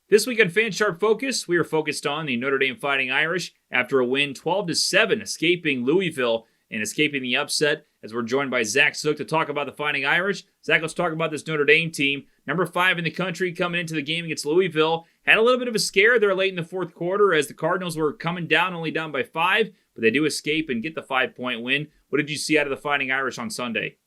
This week on Fan Sharp Focus, we are focused on the Notre Dame Fighting Irish after a win 12-7, escaping Louisville and escaping the upset, as we're joined by Zach Zook to talk about the Fighting Irish. Zach, let's talk about this Notre Dame team. Number 5 in the country coming into the game against Louisville. Had a little bit of a scare there late in the fourth quarter as the Cardinals were coming down, only down by 5, but they do escape and get the 5-point win. What did you see out of the Fighting Irish on Sunday?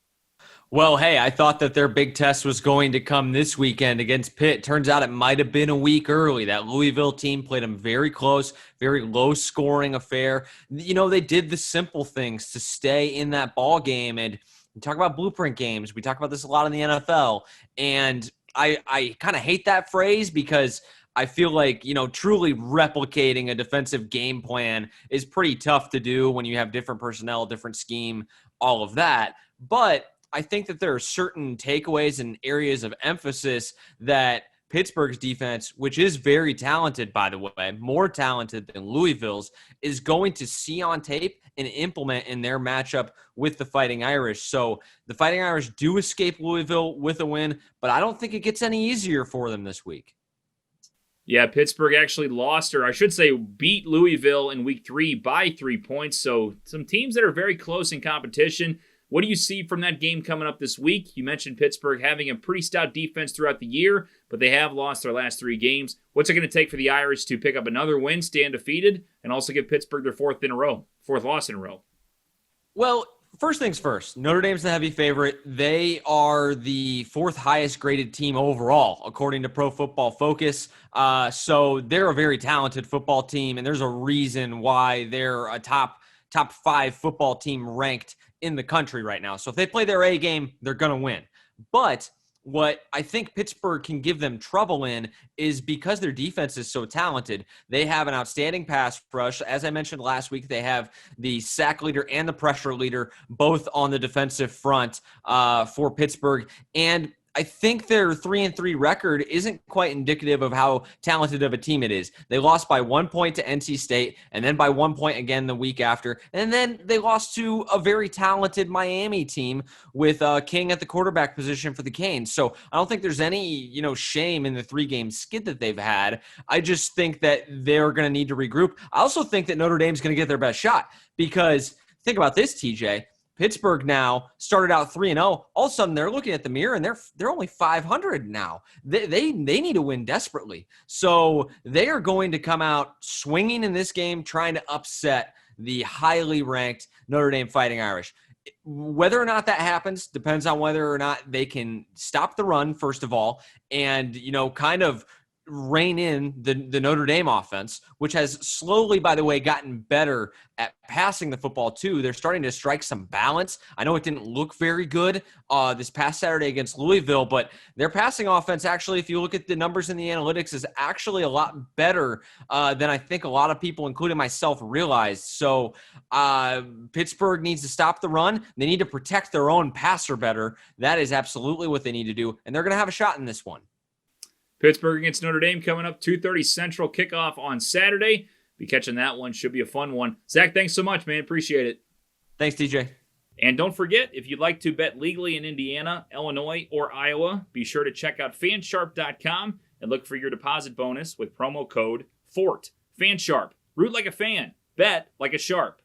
Well, hey, I thought that their big test was going to come this weekend against Pitt. Turns out it might have been a week early. That Louisville team played them very close, very low-scoring affair. You know, they did the simple things to stay in that ball game. And we talk about blueprint games. We talk about this a lot in the NFL. And I kind of hate that phrase because I feel like, truly replicating a defensive game plan is pretty tough to do when you have different personnel, different scheme, all of that. But I think that there are certain takeaways and areas of emphasis that Pittsburgh's defense, which is very talented, by the way, more talented than Louisville's, is going to see on tape and implement in their matchup with the Fighting Irish. So the Fighting Irish do escape Louisville with a win, but I don't think it gets any easier for them this week. Yeah, Pittsburgh actually lost, or I should say beat Louisville in week 3 by 3 points. So some teams that are very close in competition. What do you see from that game coming up this week? You mentioned Pittsburgh having a pretty stout defense throughout the year, but they have lost their last 3 games. What's it going to take for the Irish to pick up another win, stay undefeated, and also give Pittsburgh their fourth loss in a row? Well, first things first, Notre Dame's the heavy favorite. They are the 4th highest graded team overall, according to Pro Football Focus. So they're a very talented football team, and there's a reason why they're a top 5 football team ranked in the country right now. So if they play their A game, they're going to win. But what I think Pittsburgh can give them trouble in is because their defense is so talented, they have an outstanding pass rush. As I mentioned last week, they have the sack leader and the pressure leader both on the defensive front for Pittsburgh. And I think their 3-3 record isn't quite indicative of how talented of a team it is. They lost by 1 point to NC State and then by 1 point again the week after. And then they lost to a very talented Miami team with King at the quarterback position for the Canes. So I don't think there's any, shame in the 3-game skid that they've had. I just think that they're going to need to regroup. I also think that Notre Dame's going to get their best shot because think about this, TJ. Pittsburgh now started out 3-0. All of a sudden, they're looking at the mirror, and they're only 500 now. They need to win desperately. So they are going to come out swinging in this game, trying to upset the highly ranked Notre Dame Fighting Irish. Whether or not that happens depends on whether or not they can stop the run, first of all, and, kind of rein in the Notre Dame offense, which has slowly, by the way, gotten better at passing the football too. They're starting to strike some balance. I know it didn't look very good this past Saturday against Louisville, but their passing offense actually, if you look at the numbers in the analytics, is actually a lot better than I think a lot of people, including myself, realized. So Pittsburgh needs to stop the run. They need to protect their own passer better. That is absolutely what they need to do, and they're going to have a shot in this one. Pittsburgh against Notre Dame coming up, 2:30 Central kickoff on Saturday. Be catching that one. Should be a fun one. Zach, thanks so much, man. Appreciate it. Thanks, DJ. And don't forget, if you'd like to bet legally in Indiana, Illinois, or Iowa, be sure to check out fansharp.com and look for your deposit bonus with promo code FORT. Fansharp. Root like a fan. Bet like a sharp.